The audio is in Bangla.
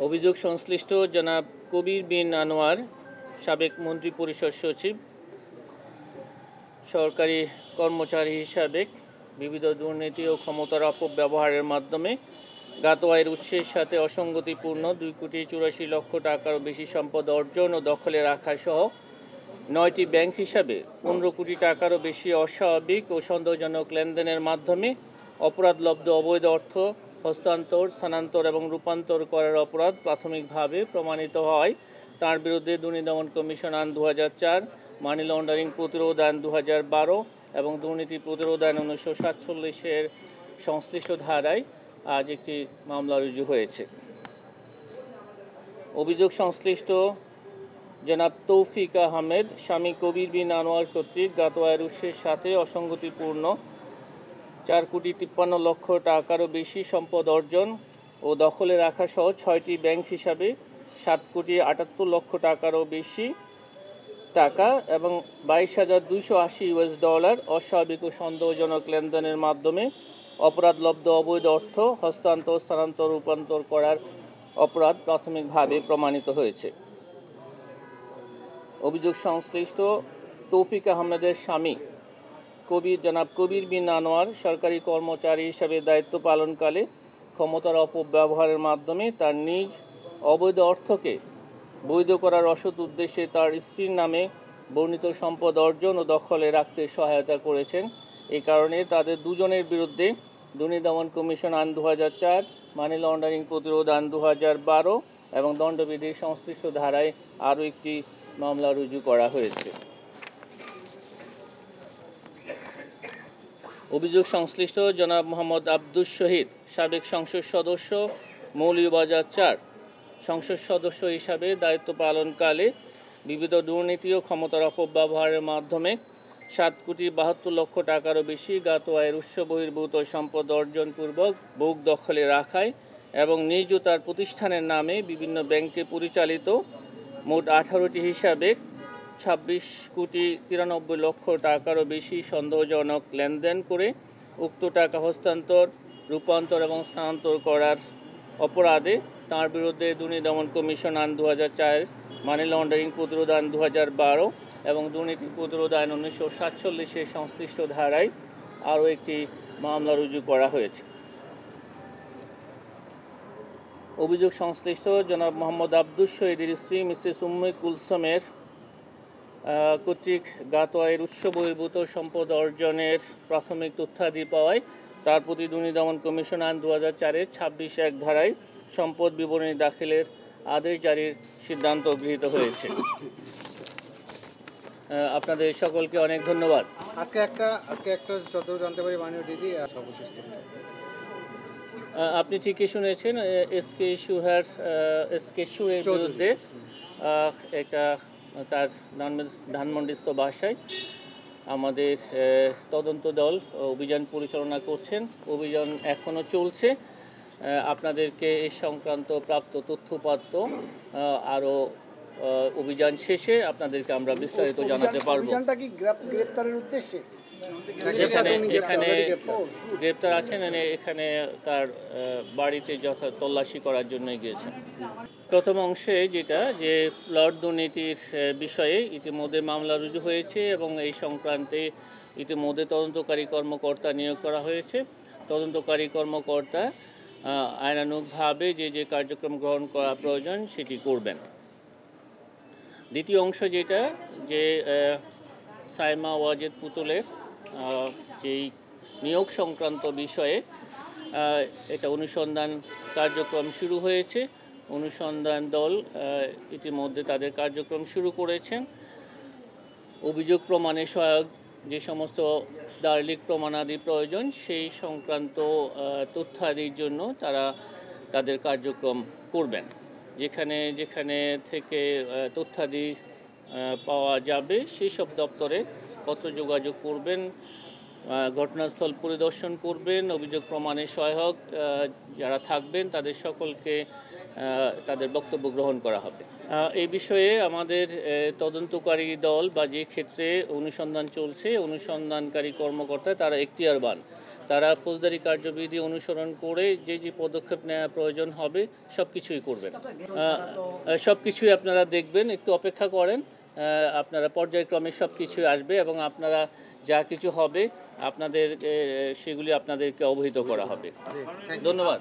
অভিযোগ সংশ্লিষ্ট জনাব কবির বিন আনোয়ার, সাবেক মন্ত্রিপরিষদ সচিব, সরকারি কর্মচারী হিসাবে বিবিধ দুর্নীতি ও ক্ষমতার অপব্যবহারের মাধ্যমে জ্ঞাত আয়ের উৎসের সাথে অসঙ্গতিপূর্ণ 2,84,00,000 টাকারও বেশি সম্পদ অর্জন ও দখলে রাখা সহ 9টি ব্যাংক হিসাবে 15 কোটি টাকারও বেশি অস্বাভাবিক ও সন্দেহজনক লেনদেনের মাধ্যমে অপরাধলব্ধ অবৈধ অর্থ হস্তান্তর, স্থানান্তর এবং রূপান্তর করার অপরাধ প্রাথমিকভাবে প্রমাণিত হয় তার বিরুদ্ধে দুর্নীতি দমন কমিশন আইন 2004, মানি লন্ডারিং প্রতিরোধ আইন 2012 এবং দুর্নীতি প্রতিরোধ আইন 1947-এর সংশ্লিষ্ট ধারায় আজ একটি মামলা রুজু হয়েছে। অভিযোগ সংশ্লিষ্ট জনাব তৌফিক আহমেদ, স্বামী কবির বিন আনোয়ার কর্তৃক জ্ঞাত আয়ের উৎসের সাথে অসঙ্গতিপূর্ণ 4,53,00,000 টাকারও বেশি সম্পদ অর্জন ও দখলে রাখা সহ 6টি ব্যাংক হিসাবে 7,78,00,000 টাকারও বেশি টাকা এবং $22,280 অস্বাভাবিক ও সন্দেহজনক লেনদেনের মাধ্যমে অপরাধলব্ধ অবৈধ অর্থ হস্তান্তর, স্থানান্তর, রূপান্তর করার অপরাধ প্রাথমিকভাবে প্রমাণিত হয়েছে। অভিযোগ সংশ্লিষ্ট তৌফিক আহমেদের স্বামী জনাব কবির বিন আনোয়ার সরকারি কর্মচারী হিসাবে দায়িত্ব পালনকালে ক্ষমতার অপব্যবহারের মাধ্যমে তার নিজ অবৈধ অর্থকে বৈধ করার অসৎ উদ্দেশ্যে তার স্ত্রীর নামে বর্ণিত সম্পদ অর্জন ও দখলে রাখতে সহায়তা করেছেন। এই কারণে তাদের দুজনের বিরুদ্ধে দুর্নীতি দমন কমিশন আইন 2004, মানি লন্ডারিং প্রতিরোধ আইন 2012 এবং দণ্ডবিধির সংশ্লিষ্ট ধারায় আরও একটি মামলা রুজু করা হয়েছে। অভিযোগ সংশ্লিষ্ট জনাব মোহাম্মদ আব্দুস শহীদ, সাবেক সংসদ সদস্য, মৌলভীবাজার 4, সংসদ সদস্য হিসাবে দায়িত্ব পালনকালে বিবিধ দুর্নীতি ও ক্ষমতার অপব্যবহারের মাধ্যমে 7,72,00,000 টাকারও বেশি জ্ঞাত আয়ের উৎস বহির্ভূত সম্পদ অর্জনপূর্বক ভোগ দখলে রাখায় এবং নিজ ও তার প্রতিষ্ঠানের নামে বিভিন্ন ব্যাংকে পরিচালিত মোট 18টি হিসাবে 26,93,00,000 টাকারও বেশি সন্দেহজনক লেনদেন করে উক্ত টাকা হস্তান্তর, রূপান্তর এবং স্থানান্তর করার অপরাধে তাঁর বিরুদ্ধে দুর্নীতি দমন কমিশন আইন 2004, মানি লন্ডারিং প্রতিরোধ আইন 2012 এবং দুর্নীতি প্রতিরোধ আইন 1947-এর সংশ্লিষ্ট ধারায় আরও একটি মামলা রুজু করা হয়েছে। অভিযোগ সংশ্লিষ্ট জনাব মোহাম্মদ আব্দুস শহীদের স্ত্রী মিসেস উম্মে কুলসুমের কর্তৃক জ্ঞাত আয়ের উৎস বহির্ভূত সম্পদ অর্জনের প্রাথমিক তথ্যাদি পাওয়ায় তার প্রতি দুর্নীতি দমন কমিশন আইন 2004-এর 26(1) ধারায় সম্পদ বিবরণী দাখিলের আদেশ জারির সিদ্ধান্ত গৃহীত হয়েছে। আপনাদের সকলকে অনেক ধন্যবাদ। জানতে পারি মাননীয় দিদি সর্বশেষ আপনি ঠিকই শুনেছেন, এসকে সুরের বিরুদ্ধে একটা তার ধানমন্ডিস্থ বাসায় আমাদের তদন্ত দল অভিযান পরিচালনা করছেন। অভিযান এখনও চলছে। আপনাদেরকে এই সংক্রান্ত প্রাপ্ত তথ্যপাত্র আরও অভিযান শেষে আপনাদেরকে আমরা বিস্তারিত জানাতে পারব। গ্রেপ্তারের উদ্দেশ্যে এখানে গ্রেপ্তার আছেন, এখানে তার বাড়িতে তল্লাশি করার জন্য গিয়েছেন। প্রথম অংশে যেটা যে প্লট দুর্নীতির বিষয়ে ইতিমধ্যে মামলা রুজু হয়েছে এবং এই সংক্রান্তে ইতিমধ্যে তদন্তকারী কর্মকর্তা নিয়োগ করা হয়েছে। তদন্তকারী কর্মকর্তা আইনানুগভাবে যে কার্যক্রম গ্রহণ করা প্রয়োজন সেটি করবেন। দ্বিতীয় অংশ যেটা যে সাইমা ওয়াজেদ পুতুলের যেই নিয়োগ সংক্রান্ত বিষয়ে এটা অনুসন্ধান কার্যক্রম শুরু হয়েছে। অনুসন্ধান দল ইতিমধ্যে তাদের কার্যক্রম শুরু করেছেন। অভিযোগ প্রমাণে সহায়ক যে সমস্ত দালিলিক প্রমাণাদি প্রয়োজন সেই সংক্রান্ত তথ্যাদির জন্য তারা তাদের কার্যক্রম করবেন। যেখানে যেখানে থেকে তথ্যাদি পাওয়া যাবে সেই সব দপ্তরে পত্র যোগাযোগ করবেন, ঘটনাস্থল পরিদর্শন করবেন। অভিযোগ প্রমাণে সহায়ক যারা থাকবেন তাদের সকলকে তাদের বক্তব্য গ্রহণ করা হবে। এই বিষয়ে আমাদের তদন্তকারী দল বা যে ক্ষেত্রে অনুসন্ধান চলছে অনুসন্ধানকারী কর্মকর্তা তারা এখতিয়ারবান, তারা ফৌজদারি কার্যবিধি অনুসরণ করে যে যে পদক্ষেপ নেওয়া প্রয়োজন হবে সব কিছুই করবেন। সব কিছুই আপনারা দেখবেন, একটু অপেক্ষা করেন, আপনারা পর্যায়ক্রমে সব কিছুই আসবে এবং আপনারা যা কিছু হবে আপনাদের সেগুলি আপনাদেরকে অবহিত করা হবে। ধন্যবাদ।